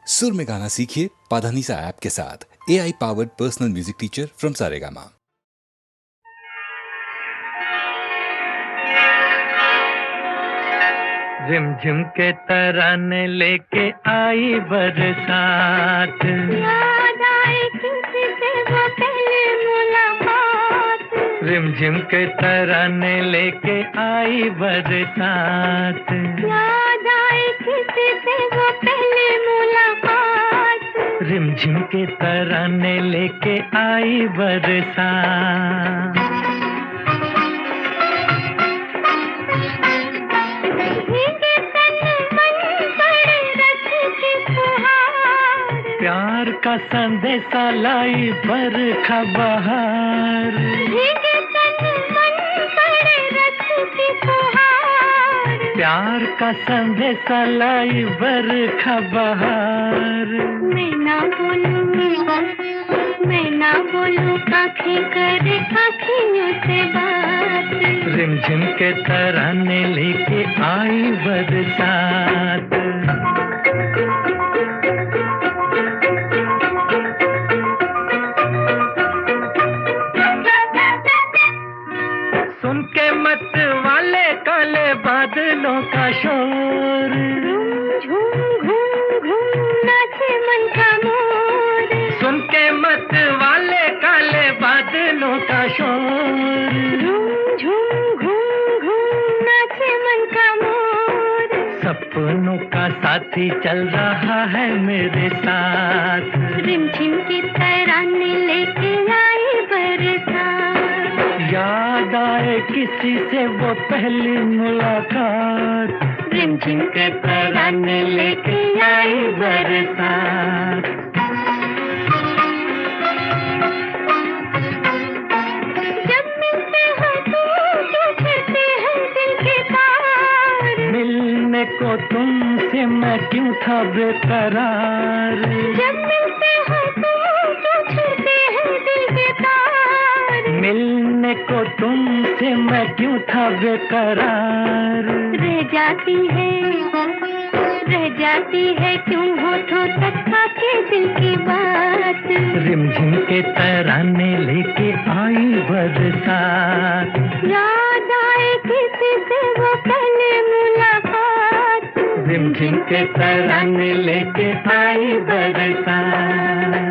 सुर में गाना सीखिए पाधानीसा ऐप के साथ। AI powered personal music teacher from Saregama. झिमझिम के तराने लेके आई बरसात, याद आए किसी से वो पहली मुलाकात। झिमझिम के तराने लेके आई बरसात, याद आए किसी से वो पहली मुलाकात। झिमझिम के तराने लेके आई बरसात। प्यार का संदेशा लाई बरखा बहार, प्यार का संदेशा लाई बरखा बहार। मैं ना बोलूं आँखें करे आँखियों से बात। रिमझिम के तराने लेके आई बरसात। सुन के मत वाले काले बादलों का शोर, झूम घूम घूम नाचे मन का मोर। सुन के मत वाले काले बादलों का शोर, झूम घूम घूम नाचे मन का मोर। सपनों का साथी चल रहा है मेरे साथ, रिमझिम की तराने लेके आई बरसात। याद आए किसी से वो पहली मुलाकात, रिमझिम के तराने लेके आई बरसात। जब मिलते हैं तो छूटते हैं दिल के तार। मिलने को तुमसे मैं क्यों था बेकरार। जब मिलते हैं तो छूटते हैं दिल के तार। मिलने को तुमसे मैं क्यों था बेकरार। रह जाती है क्यों होठों तक आके दिल की बात। रिमझिम के तराने लेके आई बरसात, याद आए किसी से वो पहली मुलाकात। रिमझिम के तराने लेके आई बरसात।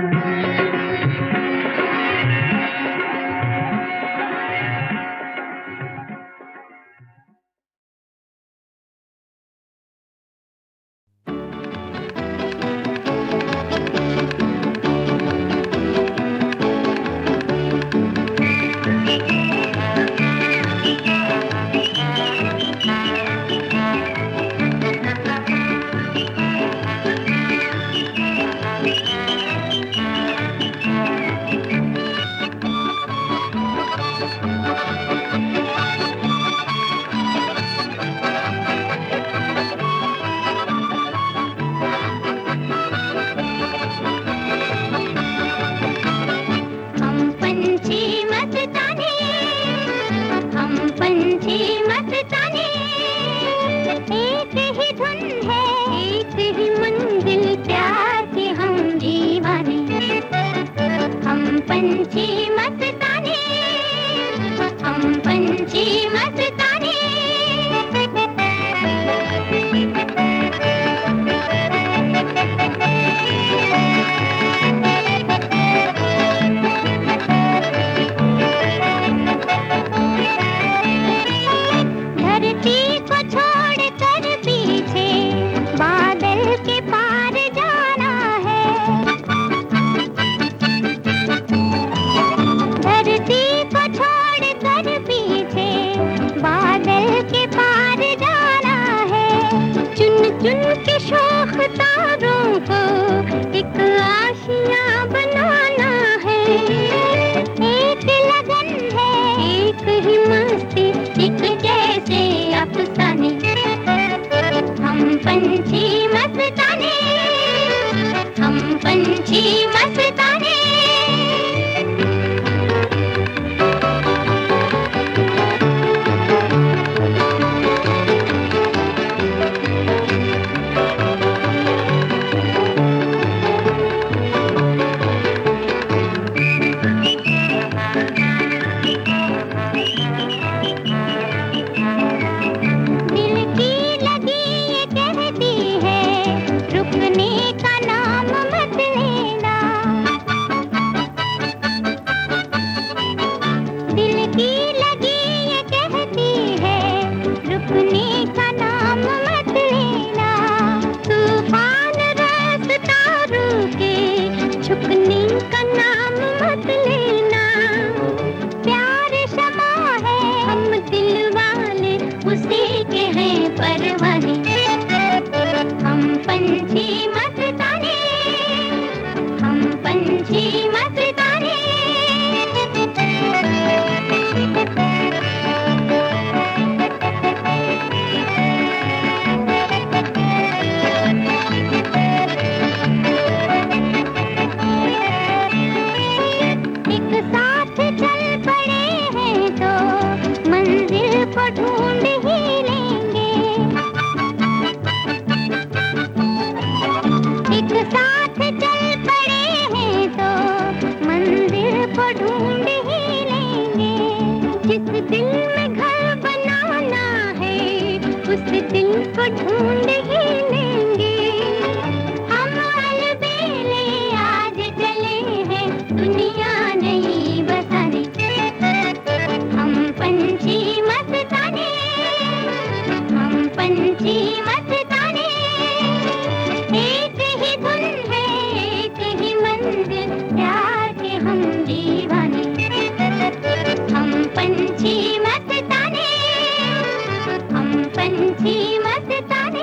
को ढूंढ ही लेंगे। हम अलबेले आज चले हैं दुनिया नहीं बसाने। हम पंछी मस्ताने, हम पंछी मस्ताने। एक ही धुन है, एक ही मंजिल, प्यार के हम दीवाने। हम पंछी मस्ताने, हम पंछी मस्ताने।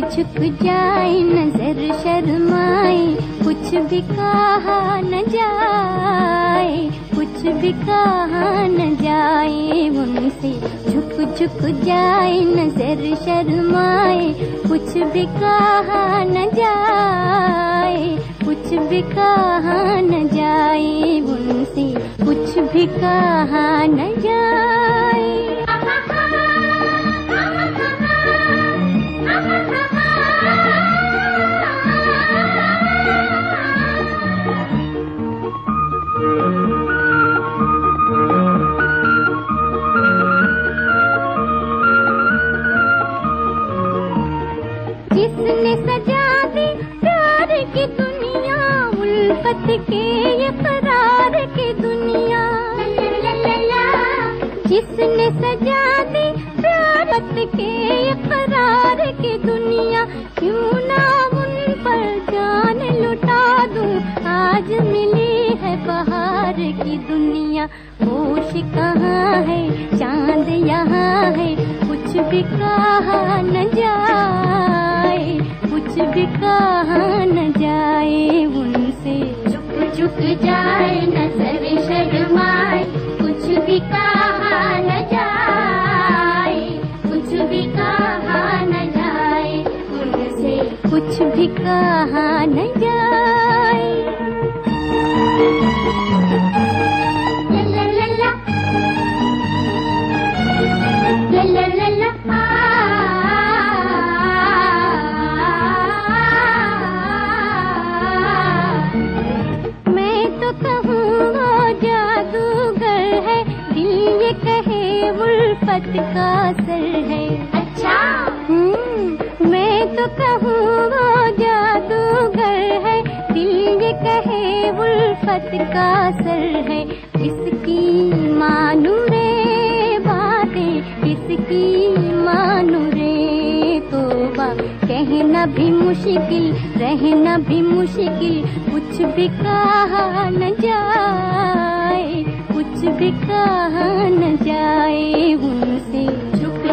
झुक जाए नजर शर्माए, कुछ भी कहा न जाए, कुछ भी कहा न जाए उनसे। झुक जाए नजर शर्माए, कुछ भी कहा न जाए, कुछ भी कहा न जाए उनसे, कुछ भी कहा न जाए। जिसने सजा दी प्यार की दुनिया, उल्फत के इकरार की दुनिया, जिसने सजा दी प्यार के इकरार की दुनिया, क्यों ना उन पर जान लुटा दूं। आज मिली है बहार की दुनिया, होश कहाँ है चांद यहाँ है, कुछ भी कहा न जाए, कुछ भी कहा न जाए उनसे। झुक जाए नजर शर्माए, कुछ भी कहा न जाए, कुछ भी कहा न जाए उनसे, कुछ भी कहा न जाए। मैं तो कहूँ वो जादूगर है, दिल ये कहे उल्फत का असर है। अच्छा मैं तो कहूँ वो जादूगर है, दिल ये कहे उल्फत का असर है। इसकी मानू रे बातें, इसकी मानू रे तौबा, कहना भी मुश्किल रहना भी मुश्किल, कुछ भी कहा न जाए, कुछ भी कहा न जाए उनसे।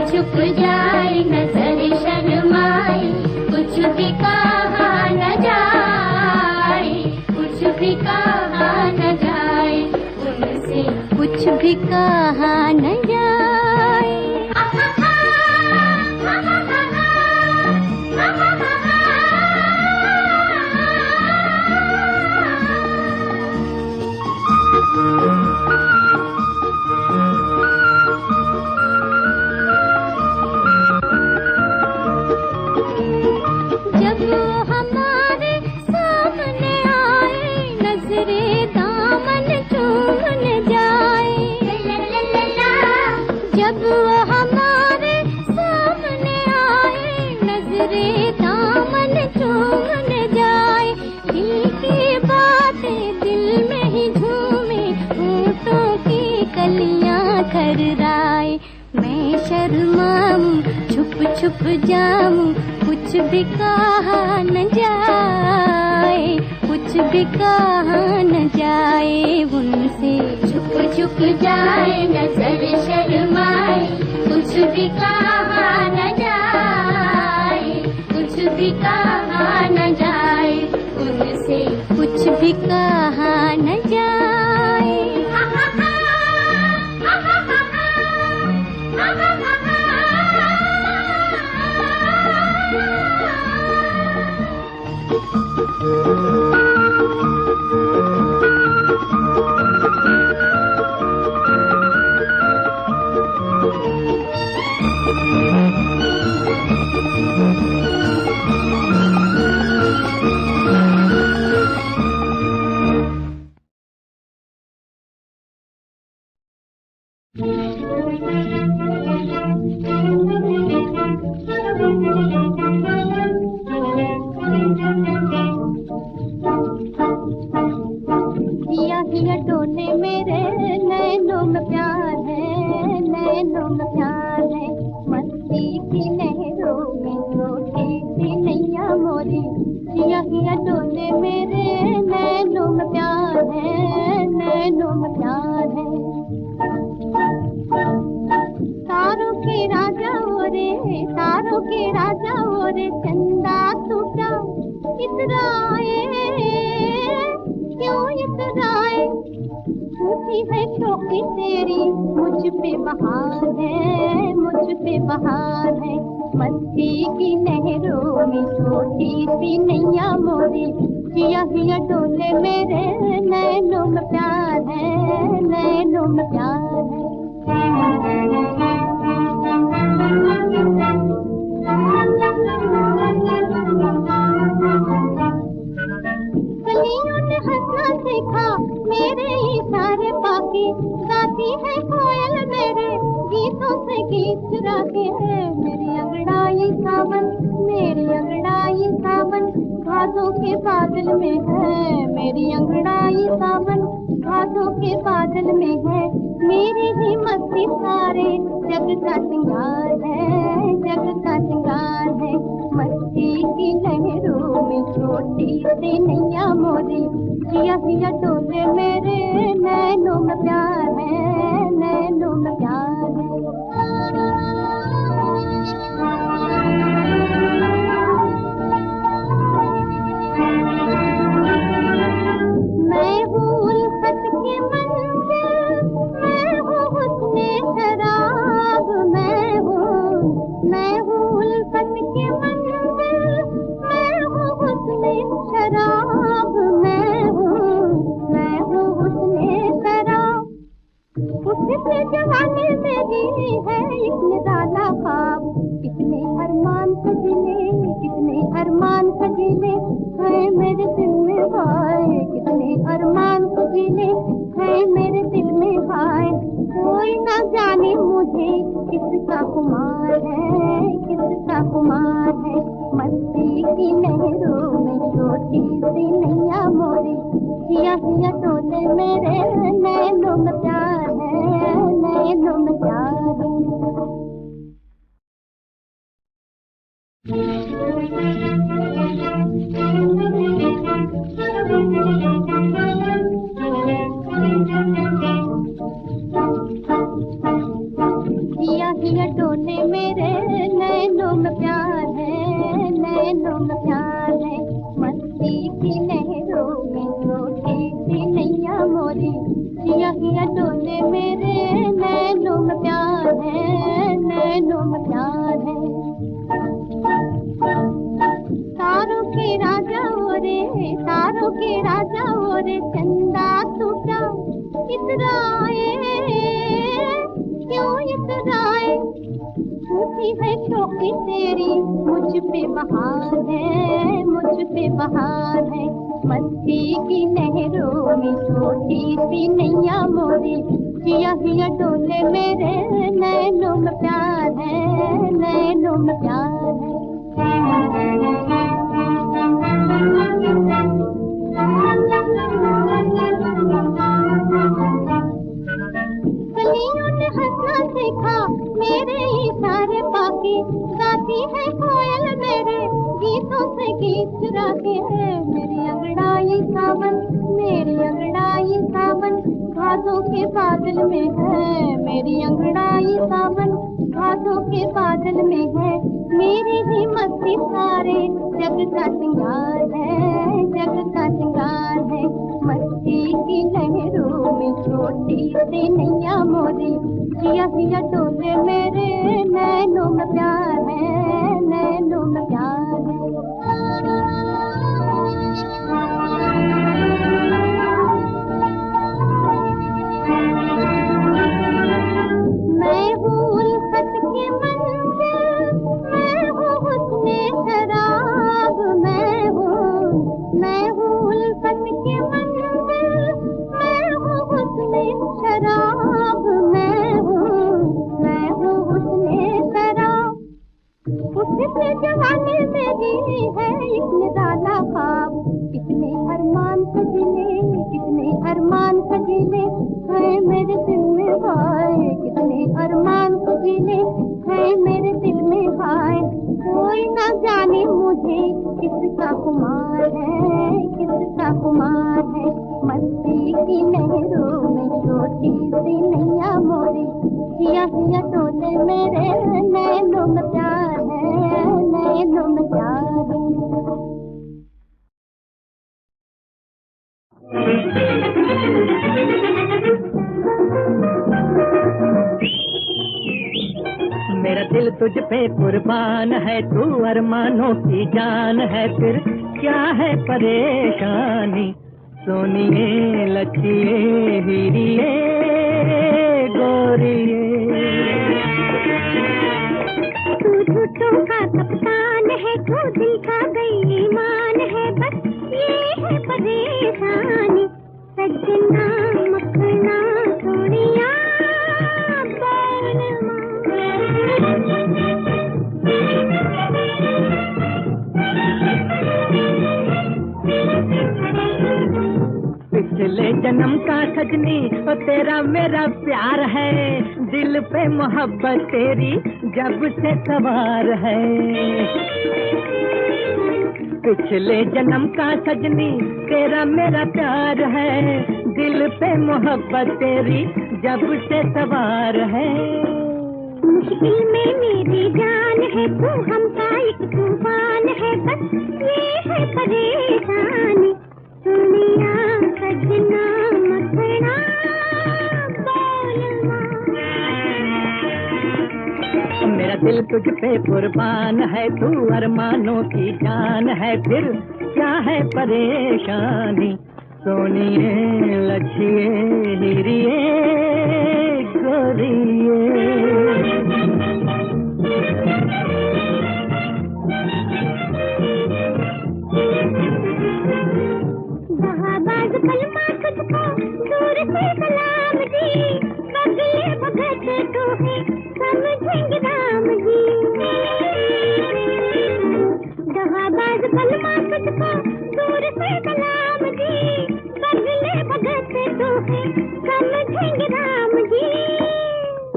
झुक जाए नजर शर्माए, कुछ भी कहा न जाए, कुछ भी कहा न जाए उनसे, कुछ भी कहा न जाए। जब वो हमारे सामने आए, नजरे दामन चूमने जाए, जब वो हमारे सामने आए, नजरे दामन चूमने जाए, दिल की बातें दिल में ही झूमे, होठों की कलियां थर्राए। मैं शर्माऊं छुप जाऊं, कुछ भी कहा न जाए, कुछ भी कहा न जाए उनसे। झुक जाए नजर शर्माए, कुछ भी कहा न जाए, कुछ भी कहा न जाए उनसे, कुछ भी कहा न जाए। डोले मेरे नैनों में प्यार है, नैनों में प्यार है। तारों के राजा हो रे, तारों के राजा हो रे, चंदा तू क्या इतराए, क्यों इतराए? झूठी है शौकी तेरी, मुझ पे बहार है, मुझ पे बहार है। मस्ती की नहरों में छोटी सी नैया मोरी, हिया हिया डोले मेरे नैनों में प्यार है, नैनों में प्यार है। कलियों ने हंसना सीखा मेरे इशारे पाके, गाती है कोयल मेरे गीतों से गीत चुरा के। है मेरी अंगड़ाई सावन, मेरी अंगड़ाई सावन, घासों के बादल में है। मेरी अंगड़ाई सावन, घासों के बादल में है। मेरी ही मस्ती सारे जग का सिंगार है, जग का सिंगार है। मस्ती की लहरों में छोटी सी नैया मोरी, हिया हिया डोले मेरे नैनों में प्यार है, नैनों में प्यार है। मैं हूँ उल्फत की मंजिल, मैं हूँ हुस्ने शराब, मैं हूँ उल्फत की मंजिल, मैं हूँ हुस्ने शराब, मैं हूँ हुस्ने शराब। उससे जवानी मेरी है एक निराला ख्वाब, कितने अरमान सजीले, कितने अरमान सजीले है मेरे दिल में हाय, कितने अरमान सजीले है मेरे दिल में हाय। कोई ना जाने मुझे किसका खुमार है, किसका खुमार है। मस्ती की लहरों में छोटी सी नैया मोरी, हिया हिया डोले मेरे नैनों में प्यार है, नैनों में प्यार है। हिया हिया डोले मेरे नैनों में प्यार है, नैनों में प्यार है। मस्ती की लहरों में छोटी सी नैया मोरी, हिया हिया डोले मेरे नैनों में प्यार है, नैनों में प्यार है। तारों के राजा हो रे, तारों के राजा हो रे, चंदा तू क्या इतराए, क्यों इतराए? झूठी है शौकी तेरी, मुझ पे बहार है, मुझ पे बहार है। मस्ती की लहरों में छोटी सी नैया मोरी, हिया हिया डोले मेरे नैनों में प्यार है, नैनों में प्यार है। कलियों ने हंसना सीखा मेरे इशारे पाके, गाती है कोयल मेरे गीतों से गीत चुरा के। है मेरी अंगड़ाई सावन, मेरी अंगड़ाई सावन, घासों के बादल में है। मेरी अंगड़ाई सावन, घासों के बादल में है। मेरी ही मस्ती सारे जग का सिंगार है, जग का सिंगार है। मस्ती की लहरों में छोटी सी नैया मोरी, हिया हिया डोले मेरे नैनों में प्यार है, नैनों में प्यार है। मैं हूँ उल्फत की मंजिल, मैं हूँ हुस्ने शराब, मैं हूँ उल्फत की मंजिल, मैं हूँ हुस्ने शराब, मैं हूँ हुस्ने शराब। उससे जवानी मेरी है एक निराला ख्वाब, कितने अरमान सजीले, कितने अरमान सजीले है मेरे दिल में हाय, कितने अरमान सजीले है मेरे दिल में हाय। कोई ना जाने मुझे किसका खुमार है, या तोले मेरे नैनों में प्यार है, नैनों में प्यार है। मेरा दिल तुझ पे कुर्बान है, तू अरमानों की जान है, फिर क्या है परेशानी। सोनिए लखिए हीरिए गोरिए, तू झूठों का कप्तान है, तू दिल का बेईमान है, बस ये है परेशानी। सजना मखना सोनिया पिछले जन्म का सजनी ओ तेरा मेरा प्यार है, दिल पे मोहब्बत तेरी जब से सवार है। पिछले जन्म का सजनी तेरा मेरा प्यार है, दिल पे मोहब्बत तेरी जब से सवार है। मुश्किल में मेरी जान है, तू हमका एक तूफान है, बस ये है परेशानी। दुनिया सजना मखना मेरा दिल तुझ पे कुर्बान है, तू अरमानों की जान है, फिर क्या है परेशानी। सोनिए लखिए हीरिए गोरिए, बहाबाज कलमा तुझको दूर से सलाम जी, बगले भगत तो है समझेंगे राम जी। बहाबाज कलमा तुझको दूर से सलाम जी, बगले भगत तो है समझेंगे राम जी।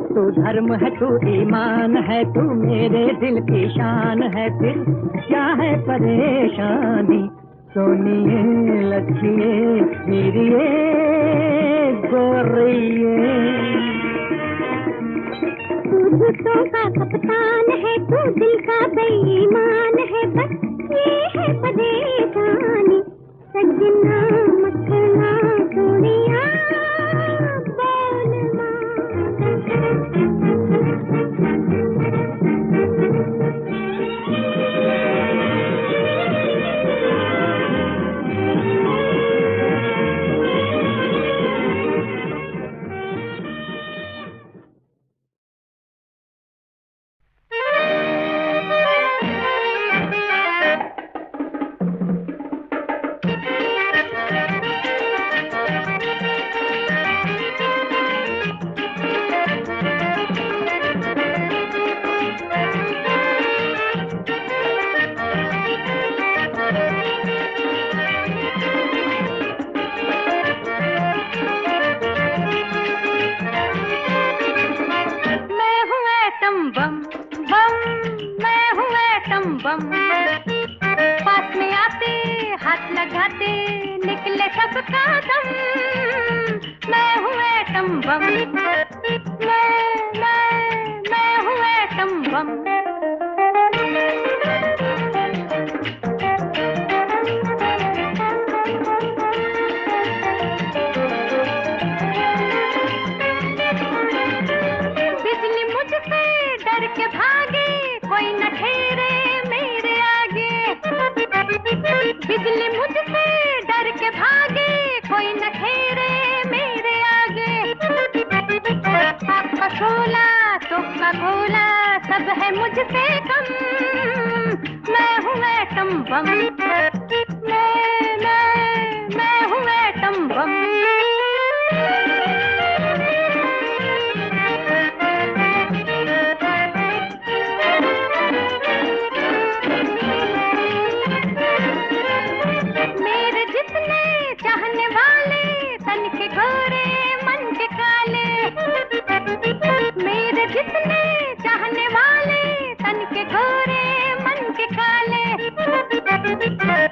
तू धर्म है, तू ईमान है, तू मेरे दिल की शान है, फिर क्या है परेशानी। सोनिए लखिए हीरिए गोरिए, तू झूठों का कप्तान है, तू दिल का बेईमान है, बस ये है परेशानी। सजना मखना सोनिया बम, पास में आते हाथ लगाते निकले सबका दम। मैं हूँ एटम बम, मैं हूँ एटम बम। बिजली मुझसे डर के भागे, कोई न ठहरे मेरे आगे। बिजली मुझसे डर के भागे, कोई न ठहरे मेरे आगे। आपका शोला तुक्का गोला सब है मुझसे कम। मैं हूँ एटम बम, मैं हूँ एटम बम।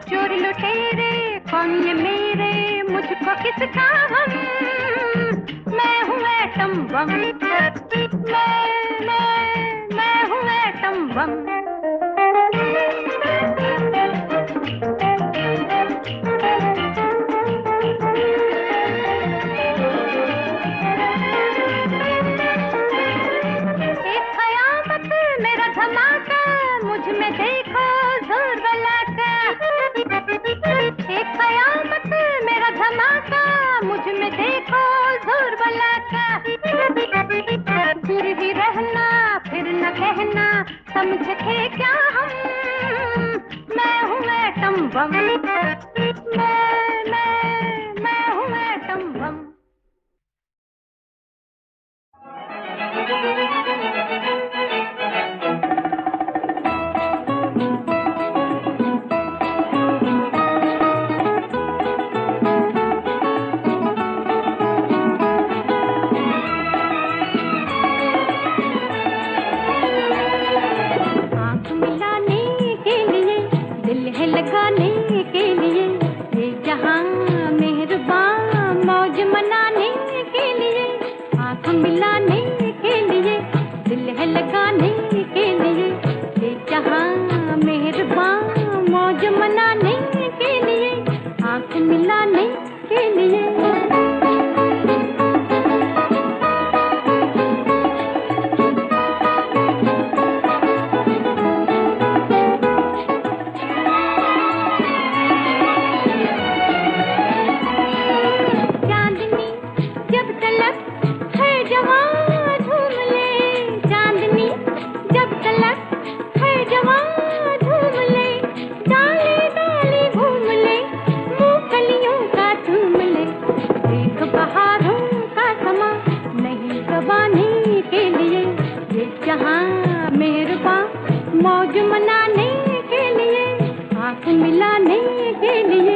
चोर लुटेरे कौन ये मेरे, मुझको किसका गम। मैं हूँ एटम बम, मैं हूँ एटम बम। एक कयामत मेरा धमाका, मुझ में देखो जोर वाला का। एक कयामत मेरा धमाका, मुझ में देखो जोर वाला का। दूर ही रहना फिर न कहना, समझ के क्या हम, मैं हूँ एटम बम। मैं हूँ एटम बम। आँख मिलाने के लिए, दिल है लगाने के लिए, ये जहां मेहरबान मौज मनाने के लिए। आँख मिलाने के लिए, दिल है लगाने के लिए, ये जहां मेहरबान मौज मनाने के लिए। आँख मिलाने के लिए। मौज मनाने के लिए, आँख मिलाने के लिए।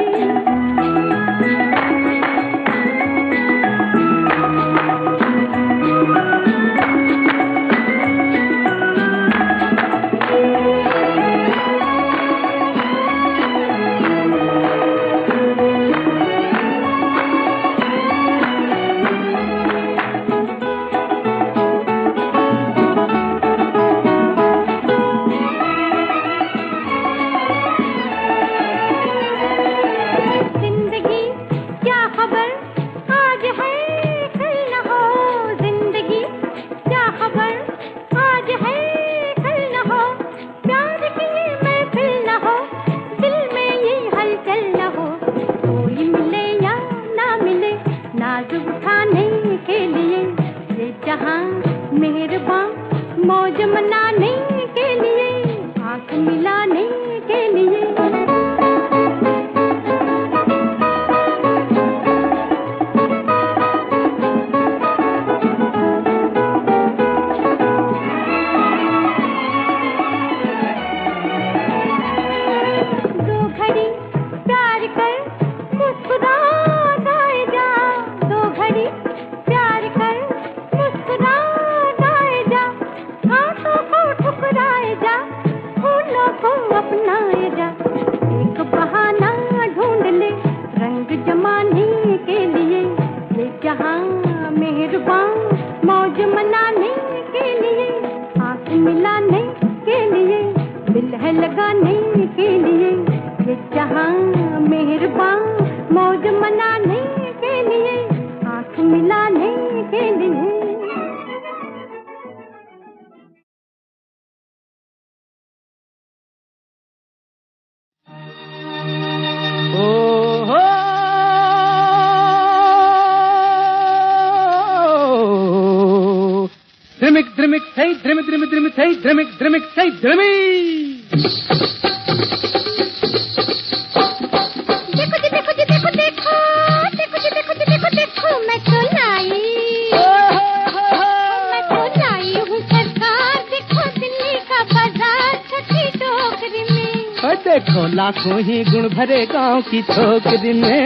मौज मनाने के लिए, आँख मिलाने के लिए। दो घड़ी प्यार कर मुस्कुरा गाए जा, दो घड़ी प्यार कर मुस्कुरा गाए जा। हाथों को ठुकराए जा, फूलों को अपनाए जा। एक बहाना ढूंढ ले रंग जमाने के लिए, ये जहां मेहरबान मौज मनाने के लिए। आँख मिलाने के लिए, दिल है लगाने के लिए, ये जहां मेहरबान मौज मनाने के लिए। आँख मिलाने के लिए। Drimmick, drimmick, say, drimmick, drimmick, drimmick, say, drimmick, drimmick, say, drimmick. देखो जी देखो जी देखो देखो, देखो जी देखो जी देखो देखो, मैं तो लाई हूँ सरकार। देखो दिल्ली का बाजार छठी टोकरी में। और देखो लाखों ही गुण भरे गांव की छोकरी में।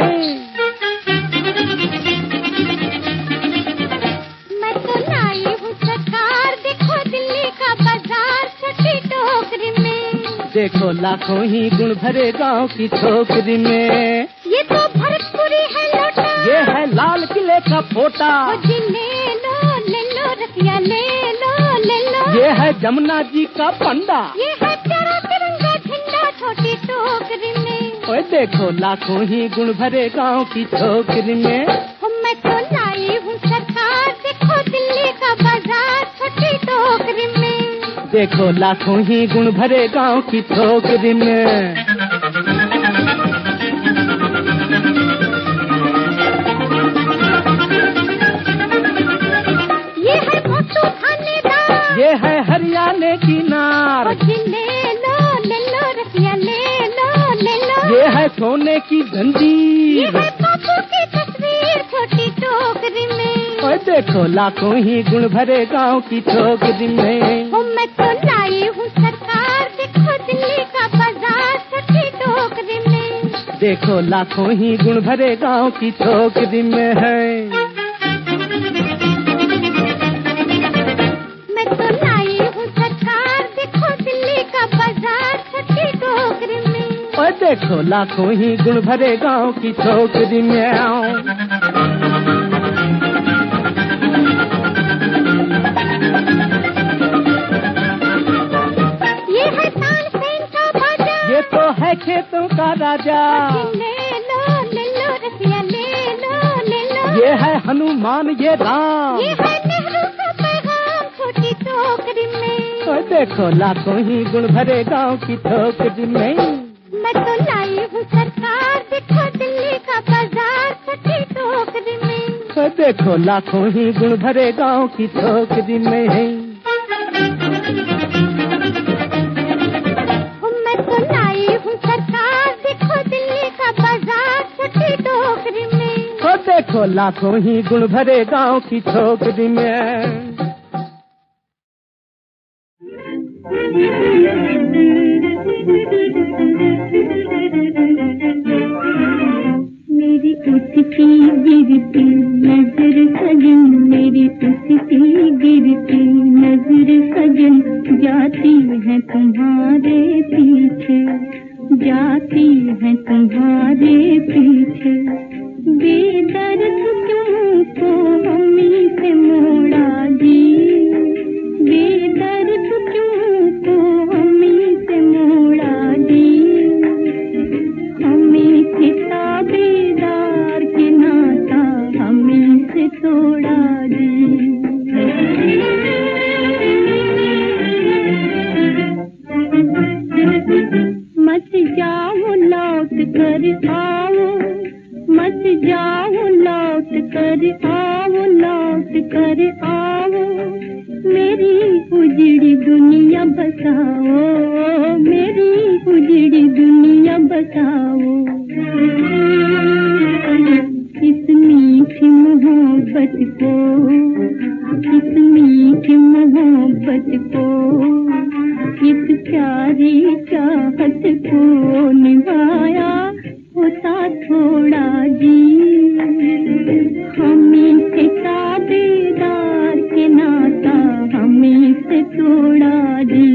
देखो लाखों ही गुण भरे गांव की छोकरी में। ये तो भरतपुरी है लोटा, ये है लाल किले का फोटा। जी ले लो रसिया ले लो। जमुना जी का पंडा। ये है प्यारा तिरंगा झंडा छोटी टोकरी में। ओए देखो लाखों ही गुण भरे गांव की छोकरी में। मैं तो लाई हूँ सरकार, देखो दिल्ली का बाजार छोटी टोकरी में। देखो लाखों ही गुण भरे गांव की छोकरी में। ये है मोटू थानेदार, ये है हरियाणा की नार। ले लो रसिया ले लो। ये है सोने की ये जंजीर। है बापू की तस्वीर छोटी टोकरी में। ओए देखो लाखों ही गुण भरे गांव की छोकरी में। मैं तो लाई हूँ सरकार, देखो दिल्ली का बाजार छोटी टोकरी में। देखो लाखों ही गुण भरे गांव की छोकरी में है। मैं तो लाई हूँ सरकार, देखो दिल्ली का बाजार छोटी टोकरी में। ओए देखो लाखों ही गुण भरे गांव की छोकरी में। ये तो है खेतों का राजा। ले लो रसिया ले लो। ये है हनुमान ये राम। ये है नेहरू का पैगाम छोटी टोकरी में। ओए देखो लाखों ही गुण भरे गांव की छोकरी में। मैं तो लाई हूँ सरकार, देखो दिल्ली का बाजार छोटी टोकरी में। ओए देखो लाखों ही गुण भरे गांव की छोकरी में है। मैं तो लाई हूँ सरकार, देखो दिल्ली का बाजार छोटी टोकरी में। ओए देखो लाखों ही गुण भरे गांव की छोकरी में। मेरी उठती गिरती नजर सजन, मेरी उठती गिरती नजर सजन, जाती है तुम्हारे पीछे, जाती है तुम्हारे पीछे। बेदर्द क्यों को हमी से मोड़ा जी, बेदर्द क्यों को हमी से मोड़ा जी। हमें से ताबेदार के नाता हमें से तोड़ा जी। मत जाओ लौट कर आओ, मत जाओ लौट कर आओ, लौट कर आओ। मेरी उजड़ी दुनिया बसाओ, मेरी उजड़ी दुनिया बसाओ। इस मीठी मोहब्बत को, इस मीठी मोहब्बत को, इस प्यारी चाहत को निभाया होता थोड़ा जी। हमें से ताबेदार के नाता हमें से तोड़ा जी।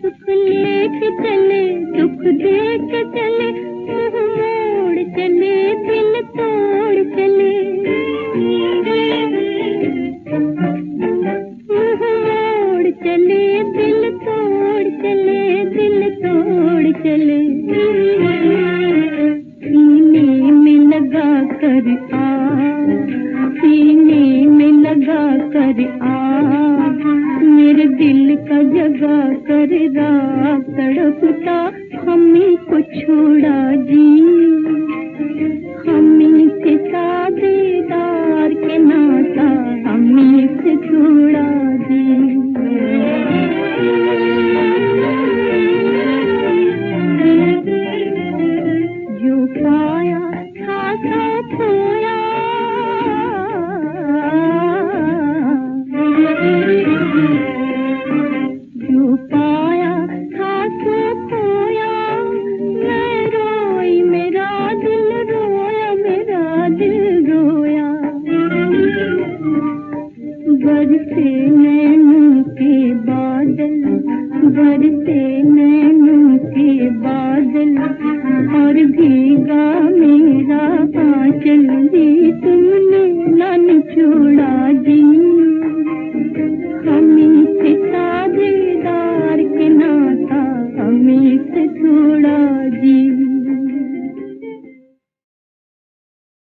सुख लेके चले दुख देख चले, मुँह मोड़ चले दिल तोड़ चले। मुँह मोड़ चले दिल तोड़ चले, दिल तोड़ चले। सीने में लगा कर आ, सीने में लगा कर आ, मेरे दिल का जगा कर रात तड़पता हमें को छोड़ा जी। हमें से ताबेदार के नाता हमें से छोड़ा जी। जो पाया था तो खोया, जो पाया था तो खोया। मैं रोई मेरा दिल रोया, मेरा दिल रोया। बरसे नैनों के बादल, बरसे नैनों के बादल, और भीगा मेरा चली तुमने ना छोड़ा